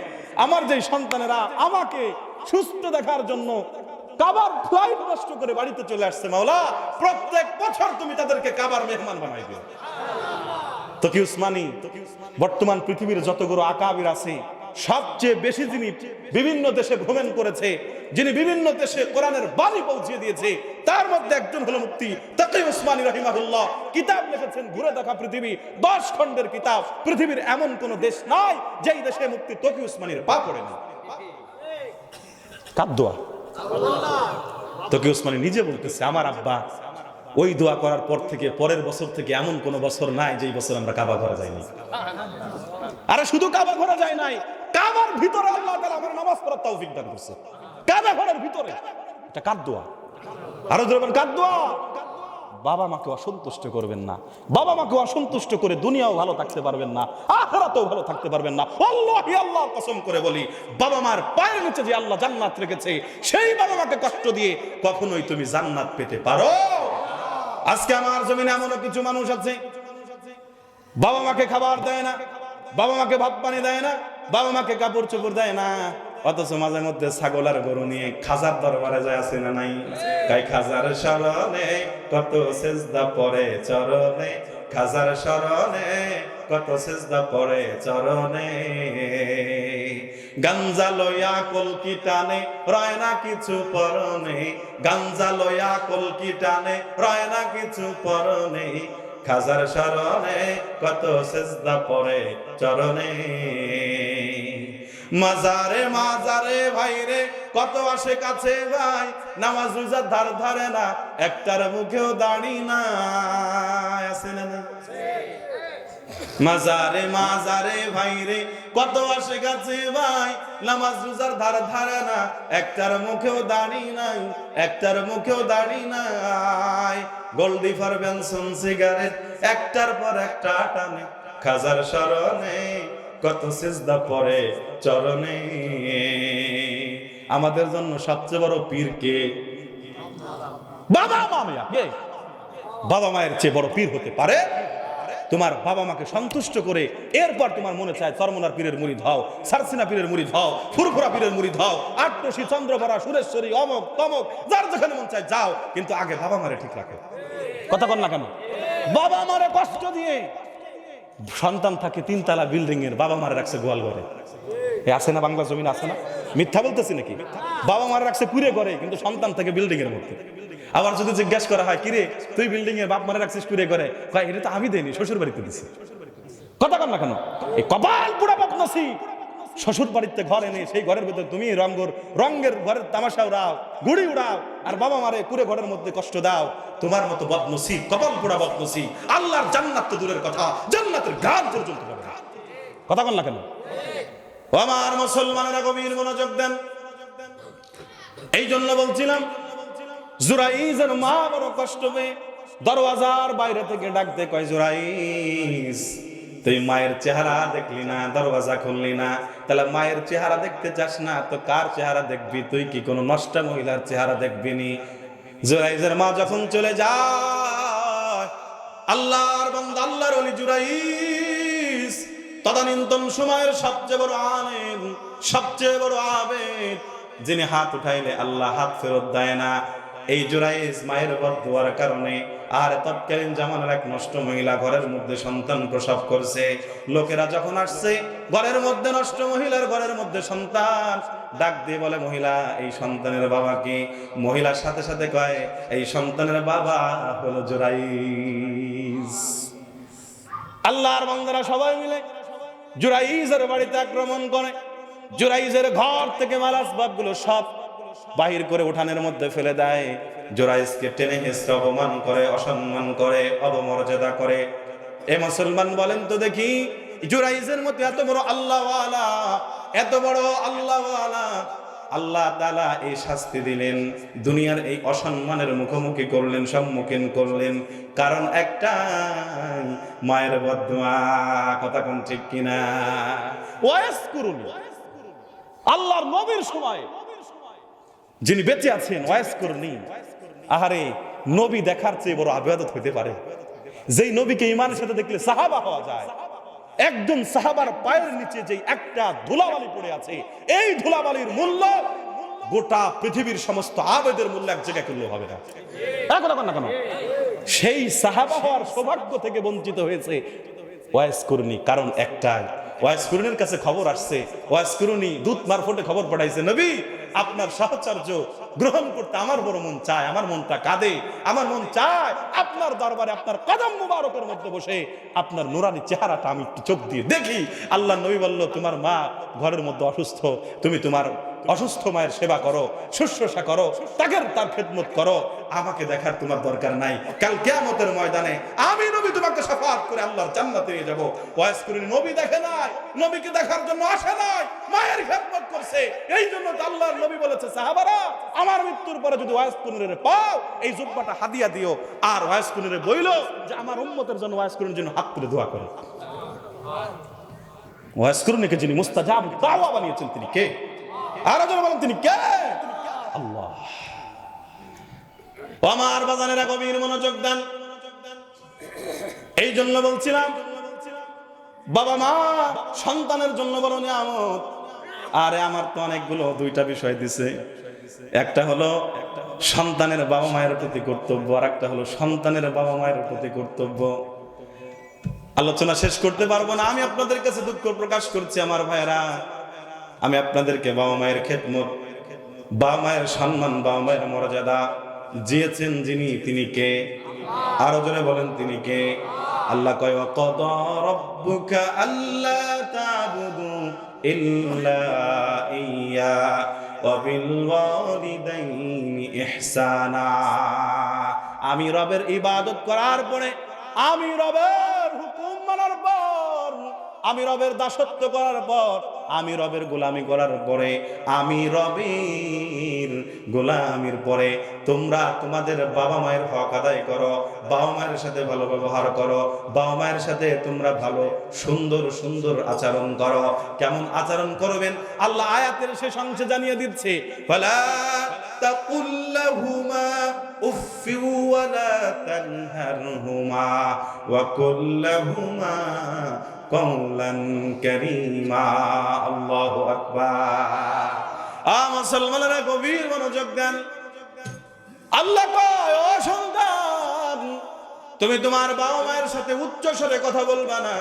আমার যে সন্তানেরা আমাকে সুস্থ দেখার জন্য কাবার ফ্লাইট নষ্ট করে বাড়িতে চলে আসছে মাওলা, প্রত্যেক বছর তুমি তাদেরকে কাবার মেহমান বানাই দিও। তকি উসমানী বর্তমান পৃথিবীর যতগুলো আকাবির আছে, সবচেয়ে বেশি যিনি বিভিন্ন দেশে ভ্রমণ করেছে, যিনি বিভিন্ন দেশে কোরআনের বাণী পৌঁছে দিয়েছে, তার মধ্যে একজন হলো মুফতি তাকি উসমানী রাহিমাহুল্লাহ। কিতাব লিখেছেন ঘুরে দেখা পৃথিবী, 10 খণ্ডের কিতাব। পৃথিবীর এমন কোন দেশ নাই যেই দেশে মুফতি তকি উসমানীর পা পড়েনি। কার দোয়া? তকি উসমানী নিজে বলতেছে, আমার আব্বা ওই দোয়া করার পর থেকে পরের বছর থেকে এমন কোন বছর নাই যেই বছর আমরা কাবা ঘরে যাইনি। আরে শুধু কাবা ঘরে যায় নাই, কাবার ভিতরে আল্লাহ তাআলা আমার নামাজ পড়ার তৌফিক দান করেছে। কাবা ঘরের ভিতরে। এটা কার দোয়া? আরো বলবেন কার দোয়া? বাবা মাকে অসন্তুষ্ট করবেন না। বাবা মাকে অসন্তুষ্ট করে দুনিয়াও ভালো থাকতে পারবেন না, আখিরাতেও ভালো থাকতে পারবেন না। আল্লাহি আল্লাহর কসম করে বলি, বাবা মার পায়ের নিচে যে আল্লাহ জান্নাত রেখেছে, সেই বাবা মাকে কষ্ট দিয়ে কখনোই তুমি জান্নাত পেতে পারো? আজকে আমার জমিনে এমন কিছু মানুষ আছে, বাবা মাকে খাবার দেয় না, বাবা মাকে ভাত পানি দেয় না, বাবা মাকে কাপড় চোপড় দেয় না, অথচ মাঝে মধ্যে ছাগল আর গরু নিয়ে খাজার দরবারে যায়, আছে না নাই? তাই খাজার শরণে কত সেজদা পড়ে চরণে, খাজার শরণে কত সেজদা পড়ে চরণে, গাঞ্জা লইয়া কলকি টানে রয় না কিছু পরনে, গাঞ্জা লইয়া কলকি টানে রয় না কিছু পরনে, খাজার শরণে কত সেজদা পড়ে চরণে। মাজারে মাজারে ভাইরে কত আসে কাছে ভাই, নামাজ রোজা ধার ধারে না, একটার মুখেও দাড়ি না, আছে না? মাজারে মাজারে ভাইরে কত আসে কাছে ভাই, নামাজ রোজার ধার ধারে না, একটার মুখেও দাড়ি নাই, একটার মুখেও দাড়ি নাই। গোল্ডি ফর বেনসন সিগারেট একটার পর একটা টানে, খাজার শরণে কত সিজদা পড়ে চরণে। আমাদের জন্য সবচেয়ে বড় পীর কে? বাবা মা। কে? বাবা মায়ের চেয়ে বড় পীর হতে পারে? তোমার বাবা মাকে সন্তুষ্ট করে এরপর তোমার মনে চায় চরমনার পীরের মুরিদ হও, সারসিনা পীরের মুরিদ হও, ফুরফুরা পীরের মুরিদ হও, আট্টসী, চন্দ্রভরা, সুরেশ্বরী, অমক তমক, যার যেখানে মন চায় যাও, কিন্তু আগে বাবা মারে ঠিক রাখো। কথা বল না কেন? বাবা মারে কষ্ট দিয়ে সন্তান থাকে 3 তলা বিল্ডিং এর, বাবা মারে রাখছে গোয়াল ঘরে। এ আছে না বাংলা জমিন? আছে না? মিথ্যা বলতেছি নাকি? বাবা মারে রাখছে কুড়ে ঘরে, কিন্তু সন্তান থাকে বিল্ডিং এর মধ্যে। আবার যদি জিজ্ঞেস করা হয়, কিরে তুই বিল্ডিং এ বাপ মারে রাখছিস কুড়ে ঘরে, কয় এটা তো আমি দেইনি, শ্বশুর বাড়িতে দিছি। কথা কন না কেন? এই কপাল পুরা বদনসিব, শ্বশুর বাড়িতে ঘর এনে সেই ঘরের ভিতরে তুমি রঙের ঘরের তামাশা উড়াও, গুড়ি উড়াও, আর বাবা মারে কুড়ে ঘরের মধ্যে কষ্ট দাও। তোমার মতো বদনসিব, কপাল পুরা বদনসিব, আল্লাহর জান্নাত তো দূরের কথা, জান্নাতের গান পর্যন্ত পাবে না। কথা কন না কেন? ও আমার মুসলমানেরা, গভীর মনোযোগ দেন। এই জন্য বলছিলাম, জুরাইজের মা বড় কষ্ট পেয়ে দরওয়াজার বাইরে থেকে ডাকতে কয়, জুরাইজ তুই মায়ের চেহারা দেখলি না, দরওয়াজা খুললি না, তাহলে মায়ের চেহারা দেখতে চাস না তো কার চেহারা দেখবি? তুই কি কোনো নষ্ট মহিলার চেহারা দেখবি নি? জুরাইজের মা যখন চলে যায়, আল্লাহর বান্দা, আল্লাহর ওলি জুরাইজ তদানীন্তন সময়ের সবচেয়ে বড় আলেম, সবচেয়ে বড় আবেদ, যিনি হাত উঠাইলে আল্লাহ হাত ফেরত দেয় না। এই জুরাইজ মায়ের বদদুয়ার কারণে আর তৎকালীন জামানার এক নষ্ট মহিলা ঘরের মধ্যে সন্তান প্রসব করছে। লোকেরা যখন আসছে ঘরের মধ্যে, নষ্ট মহিলার ঘরের মধ্যে সন্তান, ডাক দিয়ে বলে, মহিলা এই সন্তানের বাবা কি? মহিলার সাথে সাথে কয়, এই সন্তানের বাবা হলো জুরাইজ। আল্লাহর বান্দারা সবাই মিলে জুরাইজের বাড়িতে আক্রমণ করে, জুরাইজের ঘর থেকে মাল আসবাবগুলো সব বাহির করে উঠানের মধ্যে ফেলে দেয়। জুরাইজকে টেনে হেঁচড়ে অপমান করে, অসম্মান করে, অবমর্যাদা করে। এ মুসলমান বলেন তো দেখি, জুরাইজের মতো এত বড় আল্লাহওয়ালা, এত বড় আল্লাহওয়ালা, আল্লাহ তাআলা এই শাস্তি দিলেন, দুনিয়ার এই অসম্মানের মুখোমুখি করলেন, সম্মুখীন করলেন, কারণ একটাই, মায়ের বদদুয়া। কথা কোন ঠিক কিনা? ওয়াইস করুন, আল্লাহর নবীর সময় যিনি বেঁচে আছেন, ওয়াইস করুনি। আহারে, নবী দেখার চেয়ে বড় ইবাদত হতে পারে? যেই নবীকে ঈমানের সাথে দেখলে সাহাবা হওয়া যায়। একজন সাহাবার পায়ের নিচে যে একটা ধুলাবালি পড়ে আছে, এই ধুলাবালির মূল্য গোটা পৃথিবীর সমস্ত আবেদের মূল্য এক জায়গায় করলেও হবে না। কেন সেই সাহাবা হওয়ার সৌভাগ্য থেকে বঞ্চিত হয়েছে ওয়াইস কুরনি, কারণ একটাই, ওয়াইস কুরনির কাছে খবর আসছে, ওয়াইস কুরনি দূত মারফতে খবর পাঠাইছে, নবী আপনার সাহচর্য গ্রহণ করতে আমার বড় মন চায়, আমার মনটা কাঁদে, আমার মন চায় আপনার দরবারে আপনার কদম মুবারকের মধ্যে বসে আপনার নুরানি চেহারাটা আমি একটু চোখ দিয়ে দেখি। আল্লাহ নবী বলল, তোমার মা ঘরের মধ্যে অসুস্থ, তুমি তোমার অসুস্থ মায়ের সেবা করো, শুশ্রূষা করো, তার খেদমত করো, আমাকে দেখার তোমার দরকার নাই। কাল কিয়ামতের ময়দানে আমি নবী তোমাকে শাফাআত করে আল্লাহর জান্নাতে নিয়ে যাব। ওয়াইস কুরনি নবী দেখে নাই, নবীকে দেখার জন্য আসে নাই, মায়ের খেদমত করছে। এই জন্য তো আল্লাহর নবী বলেছে, সাহাবারা আমার মৃত্যুর পরে যদি ওয়াইস কুরনিরে পাও এই জুব্বাটা হাদিয়া দিও, আর ওয়াইস কুরনিরে বইলো যে আমার উম্মতের জন্য ওয়াইস কুরনির জন্য হাত তুলে দোয়া করো। ওয়াইস কুরনিকে যিনি মুস্তাজাব দাওয়া বানিয়েছেন তিনি কে? আর যারা বলেন তিনি কে? আল্লাহ। আমার বাজানেরা গভীর মনোযোগ দেন। এই জন্য বলছিলাম, বাবা মা সন্তানের জন্য বড় নিয়ামত। আরে আমার তো অনেকগুলো, দুইটা বিষয় দিছে, একটা হলো সন্তানের বাবা মায়ের প্রতি কর্তব্য, আর একটা হলো সন্তানের বাবা মায়ের প্রতি কর্তব্য। আলোচনা শেষ করতে পারবো না, আমি আপনাদের কাছে দুঃখ প্রকাশ করছি আমার ভাইয়েরা। আমি আপনাদেরকে বাবা মায়ের খেদমত, বাবা মায়ের সম্মান, বাবা মায়ের মর্যাদা দিয়েছেন যিনি, তিনি কে? আরো জনে বলেন তিনি কে? আল্লাহ কয়, ওয়াকাদা রাব্বুকা আল্লা তা'বুদু ইল্লা ইয়্যা ওয়া বিল ওয়ালিদাইনি ইহসানা। আমি রবের ইবাদত করার পরে, আমি রবের হুকুম মানার পর, আমি রবের দাসত্ব করার পর, আমি রবের গোলামি করার পরে, আমি রবের গোলামির পরে তোমরা তোমাদের বাবা মায়ের হক আদায় করো, বাবা মায়ের সাথে ভালো ব্যবহার করো, বাবা মায়ের সাথে তোমরা ভালো সুন্দর সুন্দর আচরণ করো। কেমন আচরণ করবেন আল্লাহ আয়াতের শেষ অংশে জানিয়ে দিচ্ছে, ফালা তাকুল লাহুমা উফফি ওয়া লা তানহারহুমা ওয়া কুল লাহুমা কওলান কারীমা। আল্লাহু আকবার। মুসলমানেরা গভীর মনোযোগ দেন। আল্লাহ কয়, ও সন্তান, তুমি তোমার বাবা মায়ের সাথে উচ্চ স্বরে কথা বলবা না,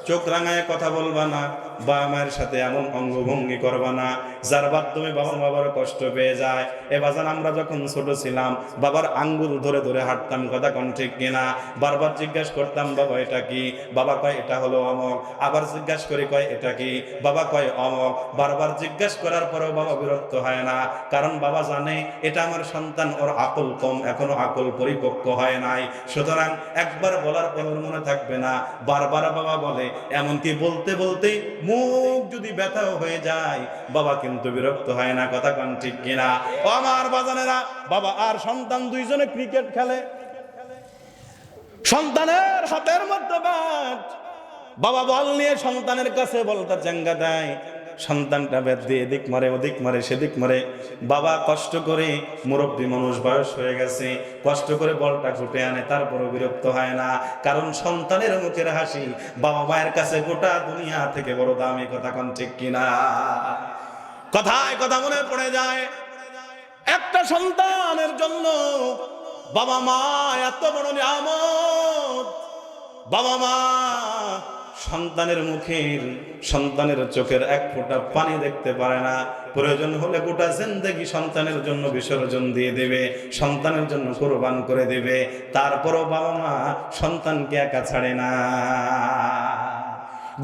চোখ রাঙায় কথা বলবা না, বাবা মায়ের সাথে এমন অঙ্গভঙ্গি করবা না যার মাধ্যমে বাবা বাবার কষ্ট পেয়ে যায়। এ বাজান, আমরা যখন ছোট ছিলাম বাবার আঙ্গুল ধরে ধরে হাঁটতাম, কথা কোন ঠিক কিনা? বারবার জিজ্ঞাসা করতাম, বাবা এটা কি? বাবা কয় এটা হলো অমক। আবার জিজ্ঞাসা করি, কয় এটা কি? বাবা কয় অমক। বারবার জিজ্ঞাসা করার পরেও বাবা বিরক্ত হয় না, কারণ বাবা জানে এটা আমার সন্তান, ওর আকল কম, এখনো আকল পরিপক্ক হয় নাই। সুতরাং একবার বলার পর মনে থাকবে না, বারবার বাবা বলে। এমনকি বলতে বলতে মুখ যদি ব্যথাও হয়ে যায়, বাবা কিন্তু বিরক্ত হয় না, কথা কোন ঠিক কিনা? ও আমার বাজানেরা, বাবা আর সন্তান দুইজনে ক্রিকেট খেলে, সন্তানের হাতের মধ্যে ব্যাট, বাবা বল নিয়ে সন্তানের কাছে বলটা চেঙ্গা দেয়, সন্তানটা ব্যাট দিয়ে এদিক মারে ওদিক মারে সেদিক মারে। বাবা কষ্ট করে, মুরব্বী মানুষ, বয়স হয়ে গেছে, কষ্ট করে বলটা ছুটে আনে, তারপরও বিরক্ত হয় না, কারণ সন্তানের মুখের হাসি বাবা মায়ের কাছে গোটা দুনিয়া থেকে বড় দামি, কথা কোন ঠিক কিনা? কথায় কথা মনে পড়ে যায়, একটা সন্তানের জন্য বাবা মা এত বড় নিয়ামত। বাবা মা সন্তানের মুখের, সন্তানের চোখের এক ফোঁটা পানি দেখতে পারে না, প্রয়োজন হলে গোটা জিন্দেগি সন্তানের জন্য বিসর্জন দিয়ে দেবে, সন্তানের জন্য কুরবান করে দেবে, তারপরও বাবা মা সন্তানকে একা ছাড়ে না।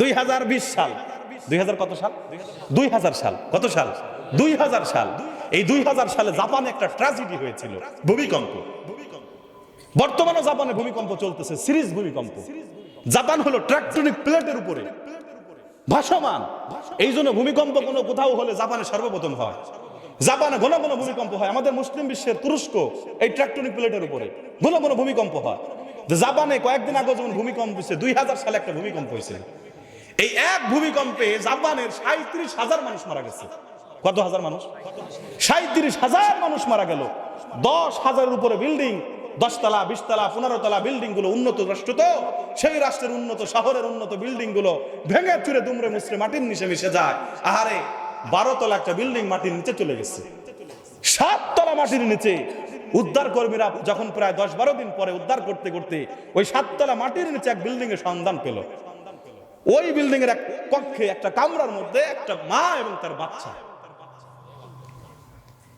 2020 সাল, 2000 কত সাল? 2000 সাল, কত সাল? 2000 সাল। এই 2000 সালে জাপানে একটা ট্র্যাজেডি হয়েছিল, ভূমিকম্প। বর্তমানে জাপানে ভূমিকম্প চলতেছে, সিরিজ ভূমিকম্প। জাপান হলো ট্রাকটনিক প্লেটের উপরে ভাসমান, এই জন্য ভূমিকম্প কোনো কোথাও হলে জাপানে সর্বপ্রথম হয়। জাপানে ঘন ঘন ভূমিকম্প হয়। আমাদের মুসলিম বিশ্বের তুরস্ক এই ট্রাকটনিক প্লেটের উপরে ঘন ঘন ভূমিকম্প হয়। জাপানে কয়েকদিন আগে যেমন ভূমিকম্প হয়েছে, 2000 সালে একটা ভূমিকম্প হয়েছিল। এই এক ভূমিকম্পে জাপানের 37,000 মানুষ মারা গেছে। কত হাজার মানুষ? 37,000 মানুষ মারা গেল। 10,000-এর উপরে বিল্ডিং, 10 তলা 20 তলা 15 তলা বিল্ডিং গুলো, উন্নত রাষ্ট্র তো, সেই রাষ্ট্রের উন্নত শহরের উন্নত বিল্ডিং গুলো ভেঙে চুরে দুমড়ে মুচড়ে মাটির নিচে মিশে যায়। আহারে, 12 তলা একটা বিল্ডিং মাটির নিচে চলে গেছে। 7 তলা মাটির নিচে উদ্ধার কর্মীরা যখন প্রায় 10-12 দিন পরে উদ্ধার করতে করতে ওই 7 তলা মাটির নিচে এক বিল্ডিং এর সন্ধান পেল। ওই বিল্ডিং এর এক কক্ষে একটা কামরার মধ্যে একটা মা এবং তার বাচ্চা,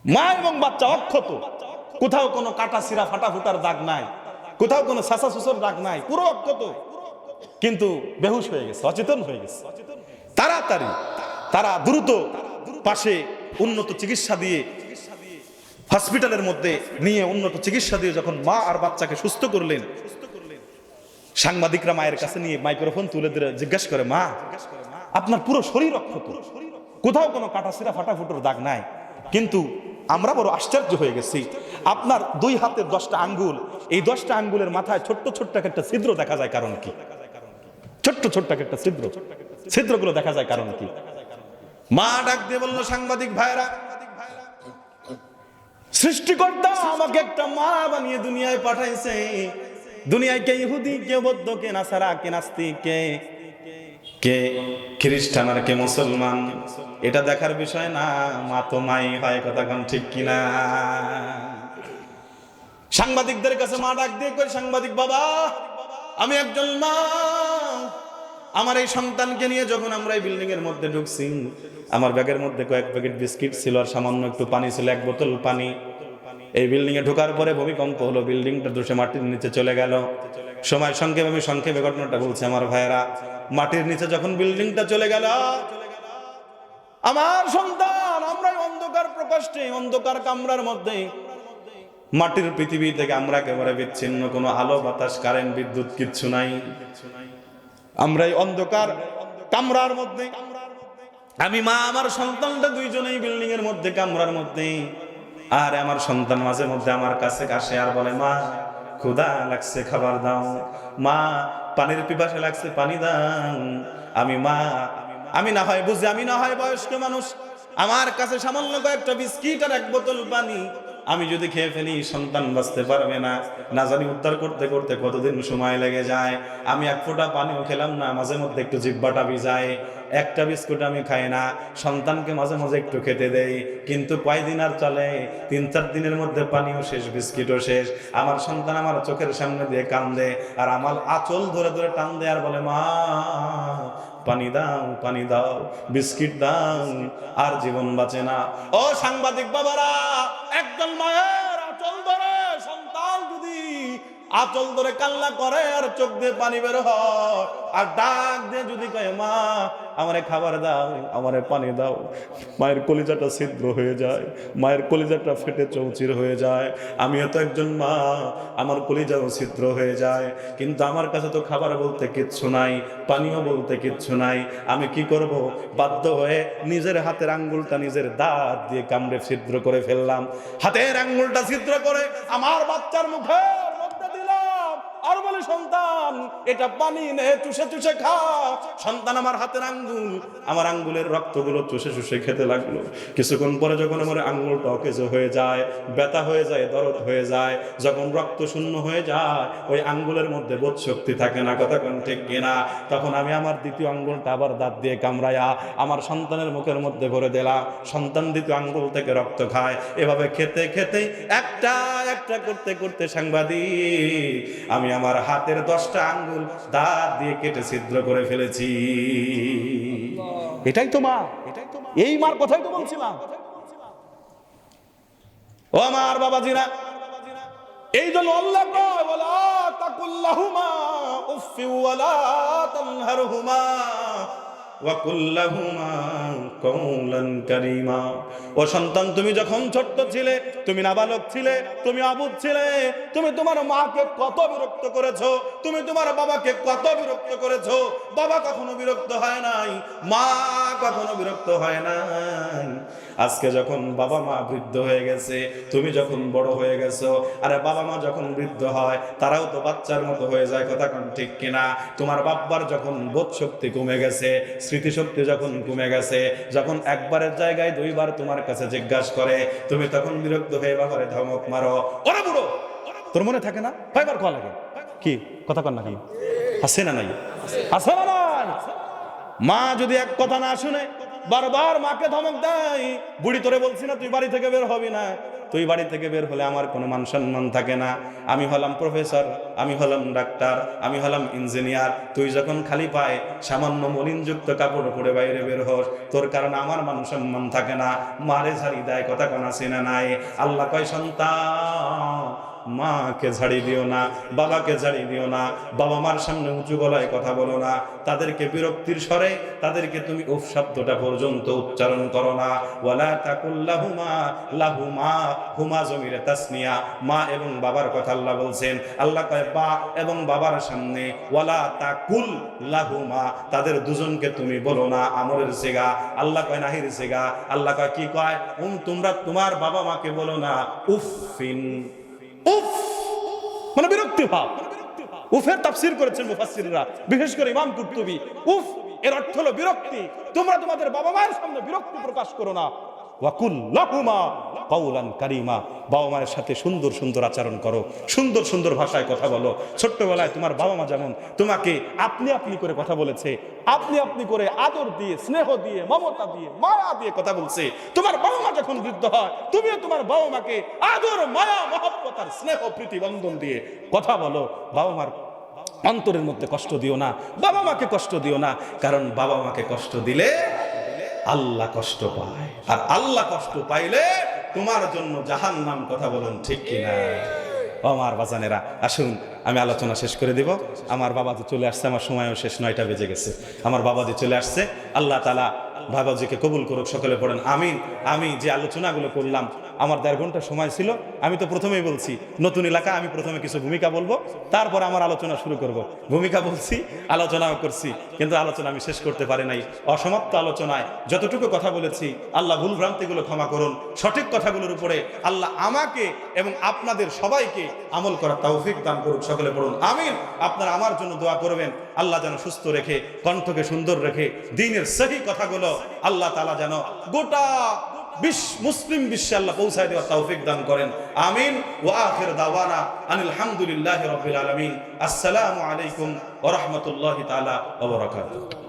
মা এবং বাচ্চা অক্ষত, কোথাও কোনো কাটা ছিঁড়া ফাটা ফুটার দাগ নাই, কোথাও কোনো ছাসা সুসর দাগ নাই, পুরো অক্ষত, কিন্তু বেহুশ হয়ে গেছে, অচেতন হয়ে গেছে। তাড়াতাড়ি তারা দ্রুত পাশে উন্নত চিকিৎসা দিয়ে হসপিটালের মধ্যে নিয়ে উন্নত চিকিৎসা দিয়ে যখন মা আর বাচ্চাকে সুস্থ করলেন, সাংবাদিকরা মায়ের কাছে নিয়ে মাইক্রোফোন তুলে দিয়ে জিজ্ঞাসা করে, মা আপনার পুরো শরীর অক্ষত, কোথাও কোনো কাটা ছিঁড়া ফাটা ফুটোর দাগ নাই, কিন্তু আমরা বড় আশ্চর্য হয়ে গেছি, আপনার 2 হাতের 10টা আঙ্গুল, এই 10টা আঙ্গুলের মাথায় ছোট্ট ছোট্ট একটা ছিদ্র দেখা যায়, কারণ কি? ছোট্ট ছোট্ট একটা ছিদ্রগুলো দেখা যায় কারণ কি? মা ডাক দিয়ে বলল, সাংবাদিক ভাইরা, সৃষ্টিকর্তা আমাকে একটা মা বানিয়ে দুনিয়ায় পাঠাইছে। দুনিয়ায় কে ইহুদি, কে বৌদ্ধ, কে নাসারা, কে নাস্তিক, কে খ্রিস্টান আর কে মুসলমান, এটা দেখার বিষয় না, মা তো মাই হয়, কথা কোন ঠিক কিনা? সাংবাদিকদের কাছে মা ডাক দিয়ে কই, সাংবাদিক বাবা, আমি একজন মা, আমার এই সন্তানকে নিয়ে যখন আমরা এই বিল্ডিং এর মধ্যে ঢুকছি, আমার ব্যাগের মধ্যে কয়েক প্যাকেট বিস্কিট ছিল আর সামান্য একটু পানি ছিল, 1 বোতল পানি। এই বিল্ডিং এ ঢোকার পরে ভূমিকম্প হলো, বিল্ডিংটা ধসে মাটির নিচে চলে গেল। সময় সংক্ষেপে আমি সংক্ষেপে ঘটনাটা বলছি আমার ভাইয়েরা। মাটির নিচে যখন বিল্ডিংটা চলে গেল, আমার সন্তান, আমরা অন্ধকার প্রকোষ্ঠে, অন্ধকার কামরার মধ্যে, মাটির পৃথিবী থেকে আমরা একেবারে বিচ্ছিন্ন, কোনো আলো বাতাস কারেন্ট বিদ্যুৎ কিচ্ছু নাই। আমরা এই অন্ধকার কামরার মধ্যে, আমি মা আমার সন্তানটা দুইজনেই বিল্ডিং এর মধ্যে, কামরার মধ্যে। আর আমার সন্তান মাঝে মধ্যে আমার কাছে আসে আর বলে, মা ক্ষুধা লাগছে, খাবার দাও, মা পানির পিপাসা লাগছে, পানি দাও। আমি না হয় বুঝি, আমি না হয় বয়স্ক মানুষ, আমার কাছে সামান্য কয়েকটা বিস্কিট আর 1 বোতল পানি, আমি যদি খেয়ে ফেলি সন্তান বাঁচতে পারবে না, না জানি উদ্ধার করতে করতে কতদিন সময় লেগে যায়। আমি 1 ফোঁটা পানিও খেলাম না, মাঝে মধ্যে একটু জিহ্বাটা ভিজায়, একটা বিস্কুট আমি খাই না, সন্তানকে মাঝে মাঝে একটু খেতে দেই, কিন্তু কয়দিন আর চলে, 3-4 দিনের মধ্যে পানিও শেষ, বিস্কিটও শেষ। আমার সন্তান আমার চোখের সামনে দিয়ে কান্দে, আর আমার আঁচল ধরে ধরে টান দেয় আর বলে, মা পানি দাও, পানি দাও, বিস্কিট দাও, আর জীবন বাঁচে না। ও সাংবাদিক বাবারা, একজন মায়ের আঁচল ধরে সন্তান যদি আঁচল ধরে কান্না করে আর চোখ দিয়ে পানি বের হয় আর ডাক দিয়ে যদি কয়, মা আমারে খাবার দাও, আমারে পানি দাও, মায়ের কলিজাটা ছিদ্র হয়ে যায়, মায়ের কলিজাটা ফেটে চৌচির হয়ে যায়। আমিও তো একজন মা, আমার কলিজাও ছিদ্র হয়ে যায়, কিন্তু আমার কাছে তো খাবার বলতে কিচ্ছু নাই, পানিও বলতে কিচ্ছু নাই। আমি কি করব? বাধ্য হয়ে নিজের হাতের আঙ্গুলটা নিজের দাঁত দিয়ে কামড়ে ছিদ্র করে ফেললাম। হাতের আঙ্গুলটা ছিদ্র করে আমার বাচ্চার মুখে আর বলে, সন্তান এটা পানি নে, চুষে চুষে খা। সন্তান আমার হাতের আঙ্গুল, আমার আঙ্গুলের রক্তগুলো চুষে চুষে খেতে লাগলো। কিছুক্ষণ পরে যখন আমার আঙ্গুলটা অকেজ হয়ে যায়, ব্যথা হয়ে যায়, দরদ হয়ে যায়, যখন রক্ত শূন্য হয়ে যায়, ওই আঙ্গুলের মধ্যে বোধ শক্তি থাকে না, কথা কোন ঠিক কিনা? তখন আমি আমার দ্বিতীয় আঙ্গুলটা আবার দাঁত দিয়ে কামড়াইয়া আমার সন্তানের মুখের মধ্যে ভরে দিলাম। সন্তান দ্বিতীয় আঙ্গুল থেকে রক্ত খায়। এভাবে খেতে খেতে একটা একটা করতে করতে সাংবাদিক, আমি আমার হাতের 10টা আঙ্গুল দাঁত দিয়ে কেটে ছিদ্র করে ফেলেছি। এটাই তো মা, এই মার কথাই তো বলছিলাম। ও আমার বাবাজিরা, এই জন্য আল্লাহ কয়, ওয়ালা তাকুল্লাহুমা উফফি ওয়ালা তানহারহুমা ওয়া কুল্লাহুমা কওলান কারীমা। ও সন্তান, তুমি যখন ছোট্ট ছিলে, তুমি নাবালক ছিলে, তুমি অবুঝ ছিলে, তুমি তোমার মাকে কত বিরক্ত করেছো, তুমি তোমার বাবাকে কত বিরক্ত করেছো। বাবা কখনো বিরক্ত হয় নাই, মা কখনো বিরক্ত হয় নাই। আজকে যখন বাবা মা বৃদ্ধ হয়ে গেছে, তুমি যখন বড় হয়ে গেছো, আরে বাবা মা যখন বৃদ্ধ হয় তারাও তো বাচ্চার মতো হয়ে যায়, কথা কোন ঠিক কিনা? তোমার বাবার যখন বোধ শক্তি কমে গেছে, স্মৃতিশক্তি যখন কমে গেছে, যখন একবারের জায়গায় 2বার তোমার কাছে জিজ্ঞাসা করে, তুমি তখন বিরক্ত হয়ে বাবারে ধমক মারো, ওরে বুড়ো, তোর মনে থাকে না, কয়বার কল লাগে, কি কথা কন না কেন? আছে না নাই? আছে না নাই? মা যদি এক কথা না শুনে, বারবার মাকে ধমক দেয়, বুড়ি তোরে বলছি না তুই বাড়ি থেকে বের হবি না, তুই বাড়ি থেকে বের হলে আমার কোনো মান সম্মান থাকে না, আমি হলাম প্রফেসর, আমি হলাম ডাক্তার, আমি হলাম ইঞ্জিনিয়ার, তুই যখন খালি পায়ে সামান্য মলিনযুক্ত কাপড় পরে বাইরে বের হস, তোর কারণে আমার মান সম্মান থাকে না। মারে ঝাড়ি দেয়, কথা কোনা চিনা নাই। আল্লাহ কয় সন্তান মাকে ঝাড়ি দিও না, বাবাকে ঝাড়ি দিও না, বাবা মার সামনে উঁচু গলায় কথা বলো না, তাদেরকে বিরক্তির স্বরে তাদেরকে তুমি উফ শব্দটা পর্যন্ত উচ্চারণ করো না। ওয়ালা তাকুল লাহুমা, লাহুমা হুমা জমিরে তাসনিয়া, মা এবং বাবার কথা আল্লাহ বলছেন। আল্লাহ কয় বা এবং বাবার সামনে ওয়ালা তাকুল লাহুমা, তাদের দুজনকে তুমি বলো না, আমরের সিগা। আল্লাহ কয় নাহির সিগা। আল্লাহ কয় কি কয়, তোমরা তোমার বাবা মাকে বলো না উফিন। উফ মানে বিরক্তি ভাব। উফের তাফসীর করেছেন মুফাসসিররা, বিশেষ করে ইমাম কুরতুবী। উফ এর অর্থ হলো বিরক্তি। তোমরা তোমাদের বাবা মায়ের সামনে বিরক্তি প্রকাশ করো না। ওয়াকুল লাহুমা কাওলান কারীমা, বাবা মায়ের সাথে সুন্দর সুন্দর আচরণ করো, সুন্দর সুন্দর ভাষায় কথা বলো। ছোট্টবেলায় তোমার বাবা মা যেমন তোমাকে আপনি আপনি করে কথা বলেছে, আপনি আপনি করে আদর দিয়ে, স্নেহ দিয়ে, মমতা দিয়ে, মায়া দিয়ে কথা বলছে, তোমার বাবা মা যখন বৃদ্ধ হয় তুমিও তোমার বাবা মাকে আদর, মায়া, মহব্বত আর স্নেহ প্রীতি বন্ধন দিয়ে কথা বলো। বাবা মার অন্তরের মধ্যে কষ্ট দিও না, বাবা মাকে কষ্ট দিও না, কারণ বাবা মাকে কষ্ট দিলে আল্লাহ কষ্ট পায়, আর আল্লাহ কষ্ট পাইলে তোমার জন্য জাহান্নাম। কথা বলুন ঠিক কিনা? আমার বাজানেরা, আসুন আমি আলোচনা শেষ করে দিব। আমার বাবাজি চলে আসছে, আমার সময়ও শেষ, 9টা বেজে গেছে। আমার বাবাজি চলে আসছে, আল্লাহ তাআলা বাবাজিকে কবুল করুক, সকলে পড়েন আমিন। আমি যে আলোচনাগুলো করলাম, আমার 1.5 ঘন্টা সময় ছিল। আমি তো প্রথমেই বলছি নতুন এলাকা, আমি প্রথমে কিছু ভূমিকা বলবো, তারপর আমার আলোচনা শুরু করব। ভূমিকা বলছি, আলোচনাও করছি, কিন্তু আলোচনা আমি শেষ করতে পারি নাই। অসমাপ্ত আলোচনায় যতটুকু কথা বলেছি, আল্লাহ ভুল ভ্রান্তিগুলো ক্ষমা করুন। সঠিক কথাগুলোর উপরে আল্লাহ আমাকে এবং আপনাদের সবাইকে আমল করার তৌফিক দান করুক, সকলে পড়ুন আমিন। আপনারা আমার জন্য দোয়া করবেন, আল্লাহ যেন সুস্থ রেখে, কণ্ঠকে সুন্দর রেখে, দ্বীনের সহি কথাগুলো আল্লাহ তাআলা যেন গোটা মুসলিম বিশ্বে আল্লাহ পৌঁছায় দেওয়ার তৌফিক দান করেন আমিন। ওয়া আখির দাওয়ানা আনিল হামদুলিল্লাহি রাব্বিল আলামিন। আসসালামু আলাইকুম ওয়া রাহমাতুল্লাহি তাআলা ওয়া বারাকাতুহু।